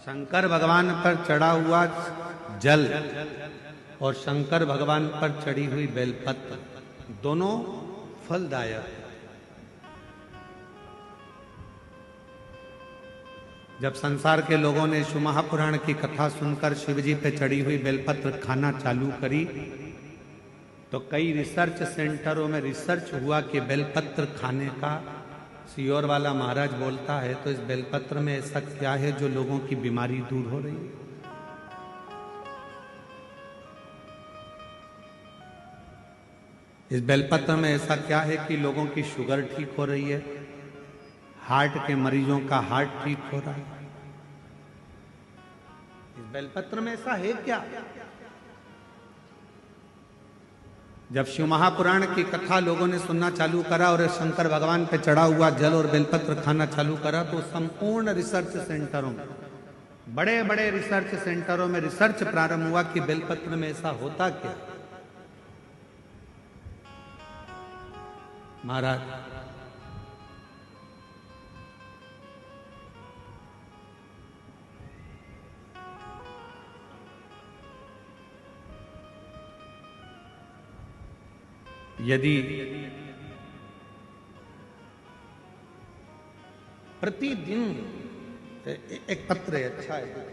शंकर भगवान पर चढ़ा हुआ जल और शंकर भगवान पर चढ़ी हुई बेलपत्र दोनों फलदायक। जब संसार के लोगों ने शिव महापुराण की कथा सुनकर शिवजी पे चढ़ी हुई बेलपत्र खाना चालू करी तो कई रिसर्च सेंटरों में रिसर्च हुआ कि बेलपत्र खाने का सियोर वाला महाराज बोलता है तो इस बेलपत्र में ऐसा क्या है जो लोगों की बीमारी दूर हो रही है। इस बेलपत्र में ऐसा क्या है कि लोगों की शुगर ठीक हो रही है, हार्ट के मरीजों का हार्ट ठीक हो रहा है। इस बेलपत्र में ऐसा है क्या? जब शिव महापुराण की कथा लोगों ने सुनना चालू करा और शंकर भगवान पे चढ़ा हुआ जल और बेलपत्र खाना चालू करा तो संपूर्ण रिसर्च सेंटरों में, बड़े बड़े रिसर्च सेंटरों में रिसर्च प्रारंभ हुआ कि बेलपत्र में ऐसा होता क्या। महाराज यदि प्रतिदिन एक पत्र है, अच्छा है,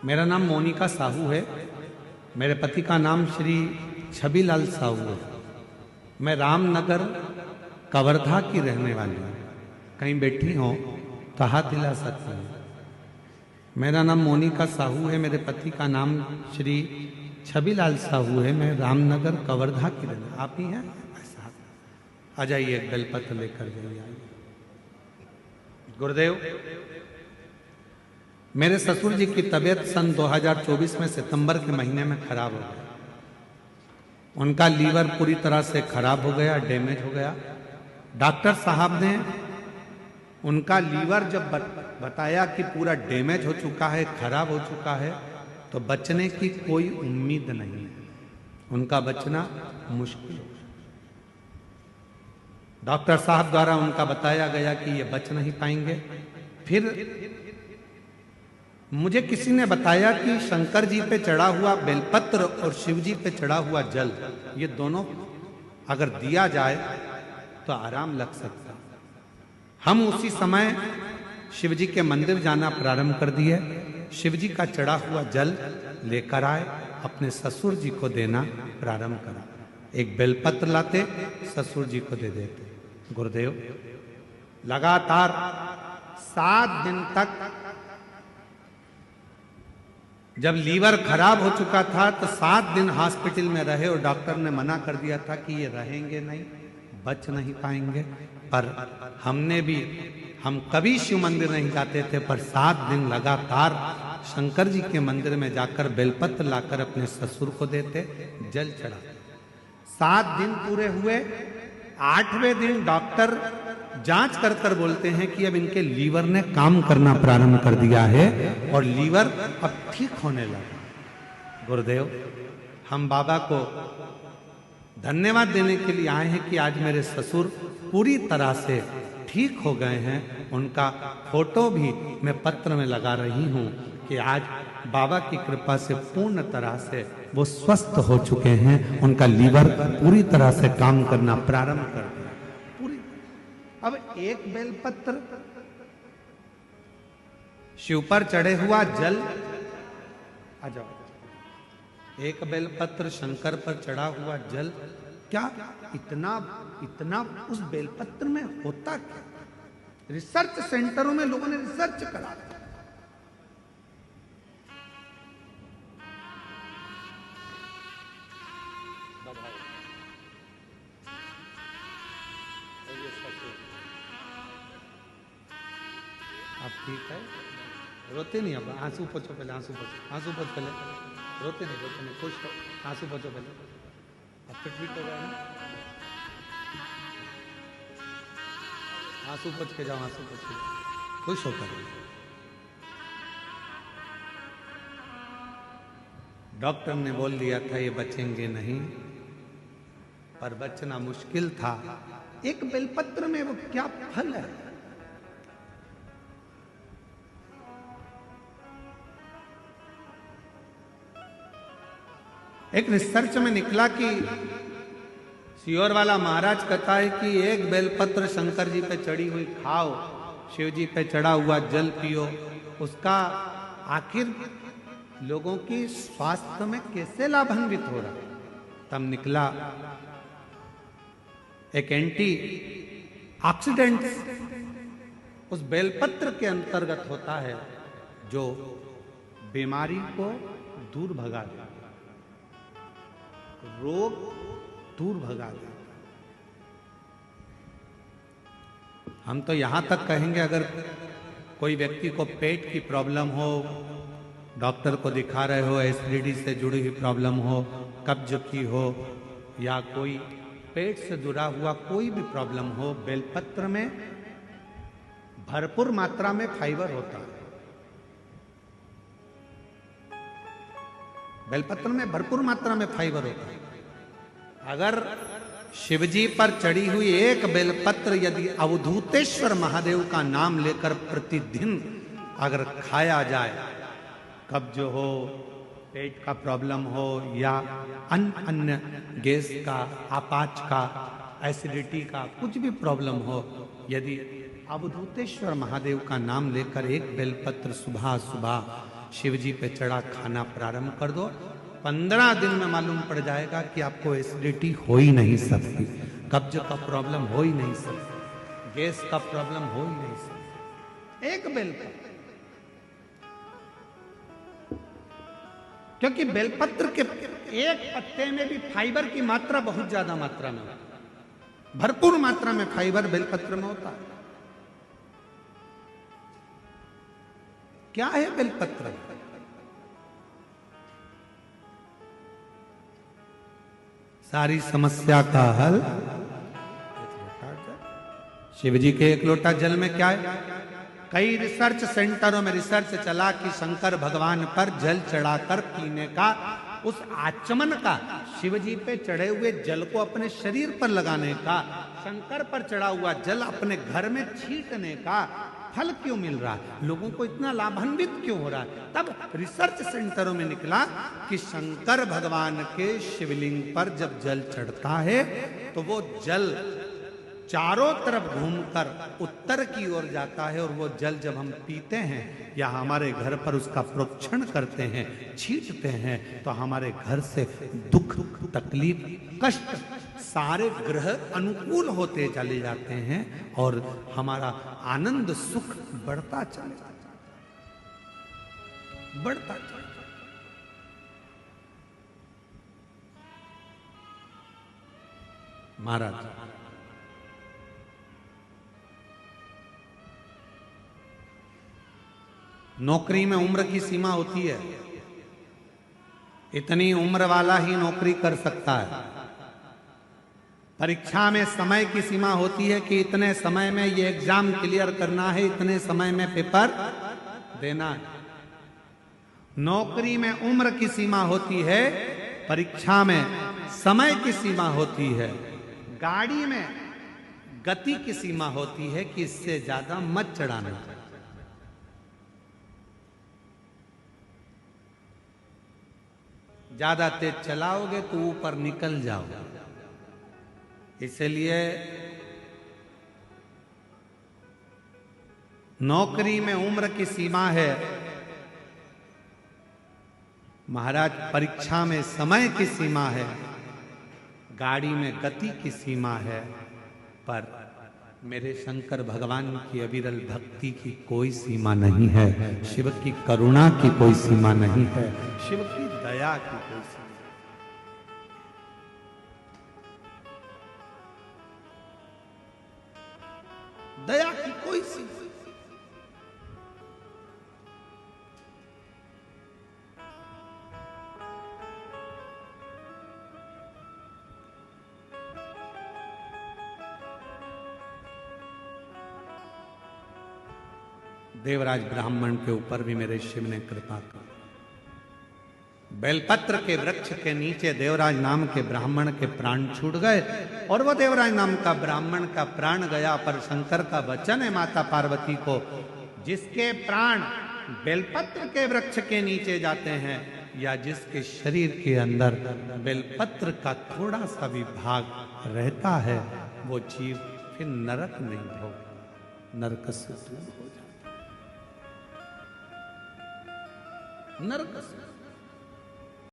मेरा नाम मोनिका साहू है, मेरे पति का नाम श्री छबीलाल साहू है। मैं रामनगर कवर्धा की रहने वाली हूँ। कहीं बैठी हो तो हाथ हिला सकती हूँ। मेरा नाम मोनिका साहू है, मेरे पति का नाम श्री छबीलाल साहू है। मैं रामनगर कवर्धा की रहने, आप ही हैं? ऐसा आ जाइए, एक बेलपत्र लेकर जाइए। गुरुदेव, मेरे ससुर जी की तबीयत सन 2024 में सितंबर के महीने में खराब हो गई। उनका लीवर पूरी तरह से खराब हो गया, डैमेज हो गया। डॉक्टर साहब ने उनका लीवर जब बताया कि पूरा डैमेज हो चुका है, खराब हो चुका है, तो बचने की कोई उम्मीद नहीं है, उनका बचना मुश्किल है। डॉक्टर साहब द्वारा उनका बताया गया कि ये बच नहीं पाएंगे। फिर मुझे किसी ने बताया कि शंकर जी पे चढ़ा हुआ बेलपत्र और शिव जी पे चढ़ा हुआ जल, ये दोनों अगर दिया जाए तो आराम लग सकता। हम उसी समय शिव जी के मंदिर जाना प्रारंभ कर दिए। शिव जी का चढ़ा हुआ जल लेकर आए, अपने ससुर जी को देना प्रारंभ करा। एक बेलपत्र लाते, ससुर जी को दे देते। गुरुदेव, लगातार 7 दिन तक जब लीवर खराब हो चुका था तो 7 दिन हॉस्पिटल में रहे और डॉक्टर ने मना कर दिया था कि ये रहेंगे नहीं, बच नहीं पाएंगे। पर हम कभी शिव मंदिर नहीं जाते थे, पर 7 दिन लगातार शंकर जी के मंदिर में जाकर बेलपत्र लाकर अपने ससुर को देते, जल चढ़ा। 7 दिन पूरे हुए। 8वें दिन डॉक्टर जांच कर कर बोलते हैं कि अब इनके लीवर ने काम करना प्रारंभ कर दिया है और लीवर अब ठीक होने लगा। गुरुदेव, हम बाबा को धन्यवाद देने के लिए आए हैं कि आज मेरे ससुर पूरी तरह से ठीक हो गए हैं। उनका फोटो भी मैं पत्र में लगा रही हूं कि आज बाबा की कृपा से पूर्ण तरह से वो स्वस्थ हो चुके हैं। उनका लीवर पूरी तरह से काम करना प्रारंभ कर दिया। अब एक बेलपत्र, शिव पर चढ़े हुआ जल, आ जाओ, एक बेलपत्र शंकर पर चढ़ा हुआ जल, क्या इतना उस बेलपत्र में होता क्या? रिसर्च सेंटरों में लोगों ने रिसर्च करा। आप ठीक है? रोते नहीं? अब आंसू पोछो पहले, आंसू पोछो पहले। रोते नहीं, खुश हो, आंसू पोछो पहले। अब फिर ठीक हो गया ना? आंसू पोछ के जाओ, आंसू पोछ के, खुश होकर। डॉक्टर ने बोल दिया था ये बचेंगे नहीं, पर बचना मुश्किल था। एक बेलपत्र में वो क्या फल है? एक रिसर्च में निकला कि सियोर वाला महाराज कहता है कि एक बेलपत्र शंकर जी पे चढ़ी हुई खाओ, शिव जी पे चढ़ा हुआ जल पियो, उसका आखिर लोगों की स्वास्थ्य में कैसे लाभान्वित हो रहा। तब निकला एक एंटी ऑक्सीडेंट उस बेलपत्र के अंतर्गत होता है जो बीमारी को दूर भगा देता, रोग दूर भगा देता। हम तो यहां तक कहेंगे अगर कोई व्यक्ति को पेट की प्रॉब्लम हो, डॉक्टर को दिखा रहे हो, एसिडिटी से जुड़ी हुई प्रॉब्लम हो, कब्ज की हो, या कोई पेट से जुड़ा हुआ कोई भी प्रॉब्लम हो, बेलपत्र में भरपूर मात्रा में फाइबर होता है। बेलपत्र में भरपूर मात्रा में फाइबर होता है। अगर शिवजी पर चढ़ी हुई एक बेलपत्र यदि अवधूतेश्वर महादेव का नाम लेकर प्रतिदिन अगर खाया जाए, कब्ज हो, पेट का प्रॉब्लम हो, या अन्य गैस का, आपाच का, एसिडिटी का कुछ भी प्रॉब्लम हो, यदि अवधूतेश्वर महादेव का नाम लेकर एक बेलपत्र सुबह सुबह शिवजी पे चढ़ा खाना प्रारंभ कर दो, 15 दिन में मालूम पड़ जाएगा कि आपको एसिडिटी हो ही नहीं सकती, कब्ज का प्रॉब्लम हो ही नहीं सकती, गैस का प्रॉब्लम हो ही नहीं सकती। एक बेलपत्र, क्योंकि बेलपत्र के एक पत्ते में भी फाइबर की मात्रा बहुत ज्यादा मात्रा में होती है, भरपूर मात्रा में फाइबर बेलपत्र में होता है। क्या है बेलपत्र? सारी समस्या का हल शिव जी के एक लोटा जल में क्या है? कई रिसर्च सेंटरों में रिसर्च चला कि शंकर भगवान पर जल चढ़ाकर पीने का, उस आचमन का, शिव जी पे चढ़े हुए जल को अपने शरीर पर लगाने का, शंकर पर चढ़ा हुआ जल अपने घर में छींटने का फल क्यों मिल रहा है, लोगों को इतना लाभान्वित क्यों हो रहा है? तब रिसर्च सेंटरों में निकला कि शंकर भगवान के शिवलिंग पर जब जल चढ़ता है तो वो जल चारों तरफ घूमकर उत्तर की ओर जाता है, और वो जल जब हम पीते हैं या हमारे घर पर उसका प्रोक्षण करते हैं, छींटते हैं, तो हमारे घर से दुख, तकलीफ, कष्ट सारे ग्रह अनुकूल होते चले जाते हैं और हमारा आनंद सुख बढ़ता चले जाता है, बढ़ता चले। महाराज नौकरी में उम्र की सीमा होती है, इतनी उम्र वाला ही नौकरी कर सकता है। परीक्षा में समय की सीमा होती है कि इतने समय में ये एग्जाम क्लियर करना है, इतने समय में पेपर देना है। नौकरी में उम्र की सीमा होती है, परीक्षा में समय की सीमा होती है। गाड़ी में गति की सीमा होती है कि इससे ज्यादा मत चढ़ाना। ज्यादा तेज चलाओगे तो ऊपर निकल जाओगे। इसलिए नौकरी में उम्र की सीमा है, महाराज परीक्षा में समय की सीमा है, गाड़ी में गति की सीमा है, पर मेरे शंकर भगवान की अविरल भक्ति की कोई सीमा नहीं है, शिव की करुणा की कोई सीमा नहीं है, शिव की दया की कोई सीमा। दया की कोई सीमा। देवराज ब्राह्मण के ऊपर भी मेरे शिव ने कृपा की। बेलपत्र के वृक्ष के नीचे देवराज नाम के ब्राह्मण के प्राण छूट गए और वो देवराज नाम का ब्राह्मण का प्राण गया। पर शंकर का वचन है माता पार्वती को, जिसके प्राण बेलपत्र के वृक्ष के नीचे जाते हैं या जिसके शरीर के अंदर बेलपत्र का थोड़ा सा भी भाग रहता है, वो जीव फिर नरक नहीं भोग, नरक से दूर हो जाता है, नरक से